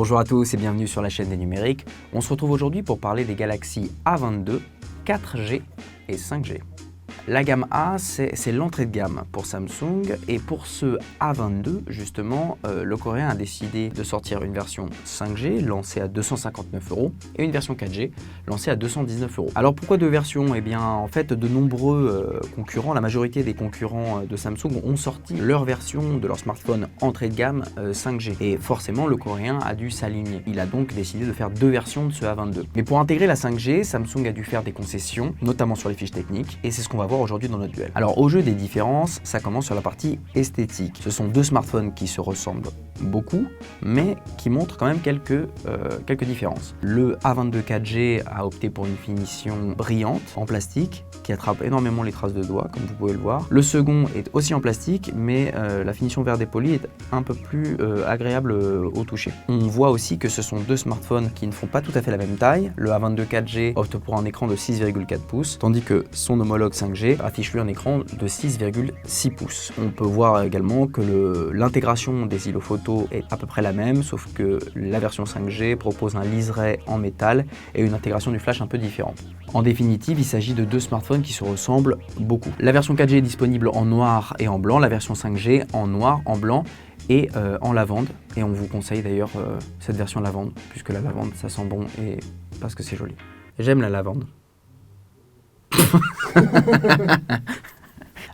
Bonjour à tous et bienvenue sur la chaîne des numériques. On se retrouve aujourd'hui pour parler des Galaxy A22, 4G et 5G. La gamme A, c'est l'entrée de gamme pour Samsung et pour ce A22, justement, le Coréen a décidé de sortir une version 5G lancée à 259 € et une version 4G lancée à 219 €. Alors pourquoi deux versions? Eh bien, en fait, de nombreux concurrents, la majorité des concurrents de Samsung ont sorti leur version de leur smartphone entrée de gamme 5G. Et forcément, le Coréen a dû s'aligner. Il a donc décidé de faire deux versions de ce A22. Mais pour intégrer la 5G, Samsung a dû faire des concessions, notamment sur les fiches techniques, et c'est ce qu'on va voir aujourd'hui dans notre duel. Alors au jeu des différences, ça commence sur la partie esthétique. Ce sont deux smartphones qui se ressemblent beaucoup, mais qui montrent quand même quelques différences. Le A22 4G a opté pour une finition brillante en plastique qui attrape énormément les traces de doigts, comme vous pouvez le voir. Le second est aussi en plastique, mais la finition vert dépoli est un peu plus agréable au toucher. On voit aussi que ce sont deux smartphones qui ne font pas tout à fait la même taille. Le A22 4G opte pour un écran de 6,4 pouces, tandis que son homologue 5G affiche lui un écran de 6,6 pouces. On peut voir également que l'intégration des îlots photo est à peu près la même, sauf que la version 5G propose un liseré en métal et une intégration du flash un peu différente. En définitive, il s'agit de deux smartphones qui se ressemblent beaucoup. La version 4G est disponible en noir et en blanc, la version 5G en noir, en blanc et en lavande. Et on vous conseille d'ailleurs cette version lavande, puisque la lavande ça sent bon et parce que c'est joli. J'aime la lavande.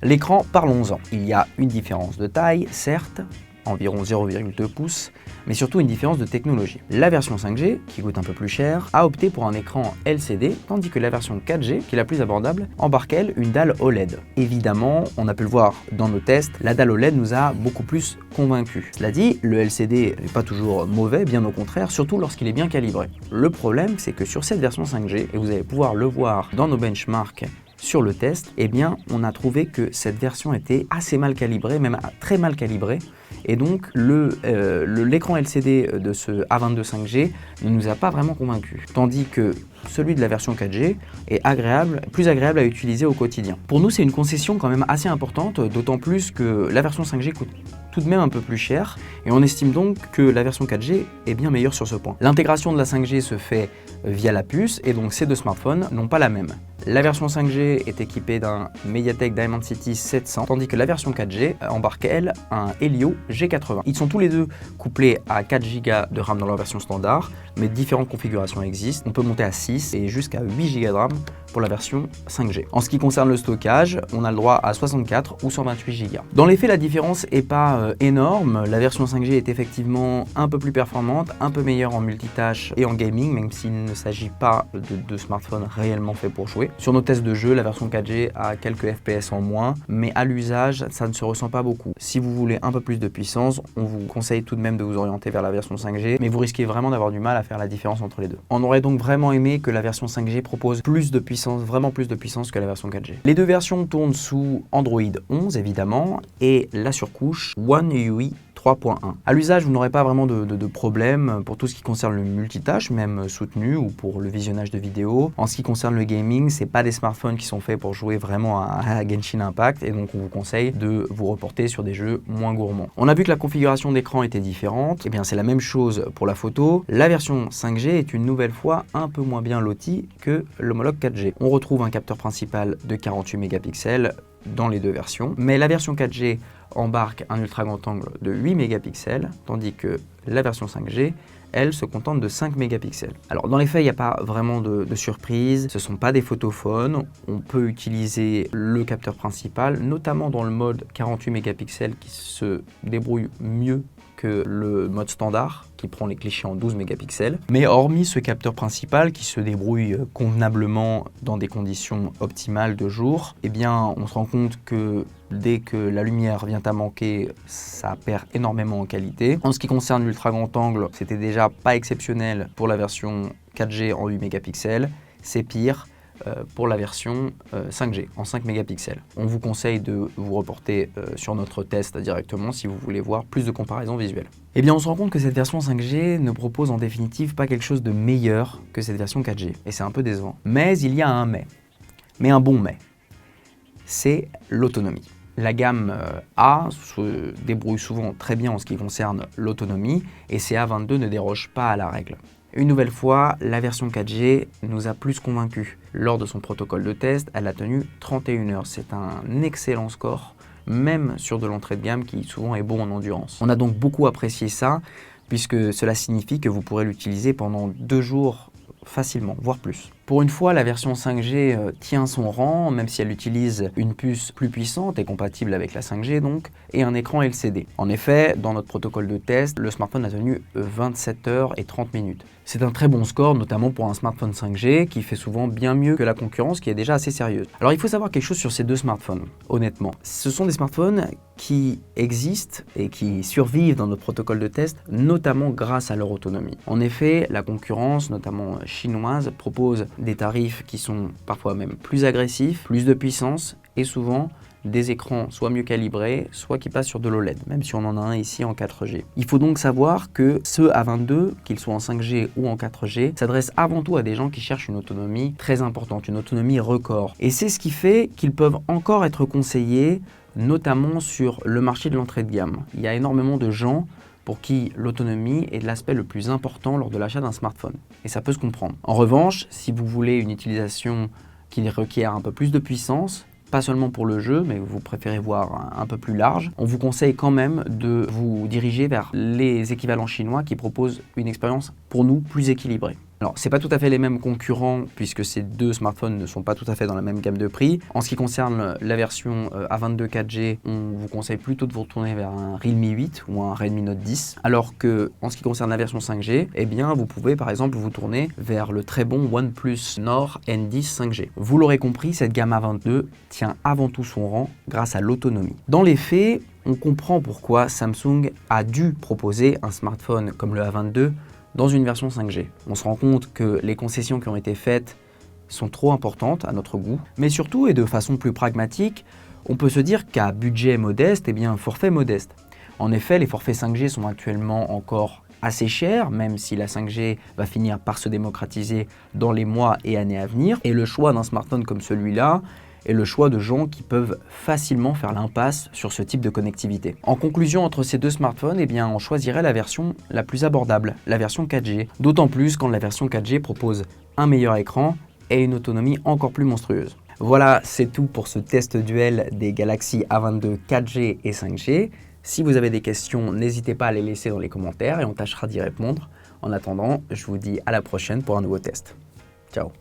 L'écran, parlons-en. Il y a une différence de taille, certes, environ 0,2 pouces, mais surtout une différence de technologie. La version 5G, qui coûte un peu plus cher, a opté pour un écran LCD, tandis que la version 4G, qui est la plus abordable, embarque elle une dalle OLED. Évidemment, on a pu le voir dans nos tests, la dalle OLED nous a beaucoup plus convaincus. Cela dit, le LCD n'est pas toujours mauvais, bien au contraire, surtout lorsqu'il est bien calibré. Le problème, c'est que sur cette version 5G, et vous allez pouvoir le voir dans nos benchmarks sur le test, eh bien, on a trouvé que cette version était assez mal calibrée, même très mal calibrée. Et donc, l'écran LCD de ce A22 5G ne nous a pas vraiment convaincus. Tandis que celui de la version 4G est plus agréable à utiliser au quotidien. Pour nous, c'est une concession quand même assez importante, d'autant plus que la version 5G coûte tout de même un peu plus cher et on estime donc que la version 4G est bien meilleure sur ce point. L'intégration de la 5G se fait via la puce et donc ces deux smartphones n'ont pas la même. La version 5G est équipée d'un MediaTek Dimensity 700 tandis que la version 4G embarque elle un Helio G80. Ils sont tous les deux couplés à 4 Go de RAM dans leur version standard, mais différentes configurations existent. On peut monter à 6 et jusqu'à 8 Go de RAM pour la version 5G. En ce qui concerne le stockage, on a le droit à 64 ou 128 Go. Dans les faits, la différence n'est pas énorme. La version 5G est effectivement un peu plus performante, un peu meilleure en multitâche et en gaming, même s'il ne s'agit pas de smartphones réellement faits pour jouer. Sur nos tests de jeu, la version 4G a quelques FPS en moins, mais à l'usage, ça ne se ressent pas beaucoup. Si vous voulez un peu plus de puissance, on vous conseille tout de même de vous orienter vers la version 5G, mais vous risquez vraiment d'avoir du mal à faire la différence entre les deux. On aurait donc vraiment aimé que la version 5G propose plus de puissance, vraiment plus de puissance que la version 4G. Les deux versions tournent sous Android 11 évidemment, et la surcouche One UI 3.1. À l'usage, vous n'aurez pas vraiment de problème pour tout ce qui concerne le multitâche, même soutenu, ou pour le visionnage de vidéos. En ce qui concerne le gaming, c'est pas des smartphones qui sont faits pour jouer vraiment à Genshin Impact, et donc on vous conseille de vous reporter sur des jeux moins gourmands. On a vu que la configuration d'écran était différente, et bien c'est la même chose pour la photo. La version 5G est une nouvelle fois un peu moins bien lotie que l'homologue 4G. On retrouve un capteur principal de 48 mégapixels dans les deux versions, mais la version 4G embarque un ultra grand angle de 8 mégapixels, tandis que la version 5G, elle, se contente de 5 mégapixels. Alors dans les faits, il n'y a pas vraiment de surprise, ce ne sont pas des photophones, on peut utiliser le capteur principal, notamment dans le mode 48 mégapixels qui se débrouille mieux que le mode standard qui prend les clichés en 12 mégapixels. Mais hormis ce capteur principal qui se débrouille convenablement dans des conditions optimales de jour, eh bien on se rend compte que dès que la lumière vient à manquer, ça perd énormément en qualité. En ce qui concerne l'ultra grand angle, c'était déjà pas exceptionnel pour la version 4G en 8 mégapixels, c'est pire pour la version 5G en 5 mégapixels. On vous conseille de vous reporter sur notre test directement si vous voulez voir plus de comparaisons visuelles. Eh bien on se rend compte que cette version 5G ne propose en définitive pas quelque chose de meilleur que cette version 4G et c'est un peu décevant. Mais il y a un mais un bon mais, c'est l'autonomie. La gamme A se débrouille souvent très bien en ce qui concerne l'autonomie et CA22 ne déroge pas à la règle. Une nouvelle fois, la version 4G nous a plus convaincus. Lors de son protocole de test, elle a tenu 31 heures. C'est un excellent score, même sur de l'entrée de gamme qui souvent est bon en endurance. On a donc beaucoup apprécié ça, puisque cela signifie que vous pourrez l'utiliser pendant 2 jours facilement, voire plus. Pour une fois, la version 5G tient son rang, même si elle utilise une puce plus puissante et compatible avec la 5G donc, et un écran LCD. En effet, dans notre protocole de test, le smartphone a tenu 27 heures et 30 minutes. C'est un très bon score, notamment pour un smartphone 5G qui fait souvent bien mieux que la concurrence qui est déjà assez sérieuse. Alors il faut savoir quelque chose sur ces deux smartphones, honnêtement. Ce sont des smartphones qui existent et qui survivent dans notre protocole de test, notamment grâce à leur autonomie. En effet, la concurrence, notamment chinoise, propose des tarifs qui sont parfois même plus agressifs, plus de puissance et souvent des écrans soit mieux calibrés, soit qui passent sur de l'OLED, même si on en a un ici en 4G. Il faut donc savoir que ce A22, qu'ils soient en 5G ou en 4G, s'adresse avant tout à des gens qui cherchent une autonomie très importante, une autonomie record. Et c'est ce qui fait qu'ils peuvent encore être conseillés, notamment sur le marché de l'entrée de gamme. Il y a énormément de gens pour qui l'autonomie est l'aspect le plus important lors de l'achat d'un smartphone. Et ça peut se comprendre. En revanche, si vous voulez une utilisation qui requiert un peu plus de puissance, pas seulement pour le jeu, mais vous préférez voir un peu plus large, on vous conseille quand même de vous diriger vers les équivalents chinois qui proposent une expérience pour nous plus équilibrée. Alors, c'est pas tout à fait les mêmes concurrents puisque ces deux smartphones ne sont pas tout à fait dans la même gamme de prix. En ce qui concerne la version A22 4G, on vous conseille plutôt de vous retourner vers un Realme 8 ou un Redmi Note 10. Alors que, en ce qui concerne la version 5G, eh bien, vous pouvez par exemple vous tourner vers le très bon OnePlus Nord N10 5G. Vous l'aurez compris, cette gamme A22 tient avant tout son rang grâce à l'autonomie. Dans les faits, on comprend pourquoi Samsung a dû proposer un smartphone comme le A22 dans une version 5G. On se rend compte que les concessions qui ont été faites sont trop importantes à notre goût, mais surtout et de façon plus pragmatique, on peut se dire qu'à budget modeste, eh bien un forfait modeste. En effet, les forfaits 5G sont actuellement encore assez chers, même si la 5G va finir par se démocratiser dans les mois et années à venir, et le choix d'un smartphone comme celui-là est le choix de gens qui peuvent facilement faire l'impasse sur ce type de connectivité. En conclusion, entre ces deux smartphones, eh bien, on choisirait la version la plus abordable, la version 4G, d'autant plus quand la version 4G propose un meilleur écran et une autonomie encore plus monstrueuse. Voilà, c'est tout pour ce test duel des Galaxy A22 4G et 5G. Si vous avez des questions, n'hésitez pas à les laisser dans les commentaires et on tâchera d'y répondre. En attendant, je vous dis à la prochaine pour un nouveau test. Ciao.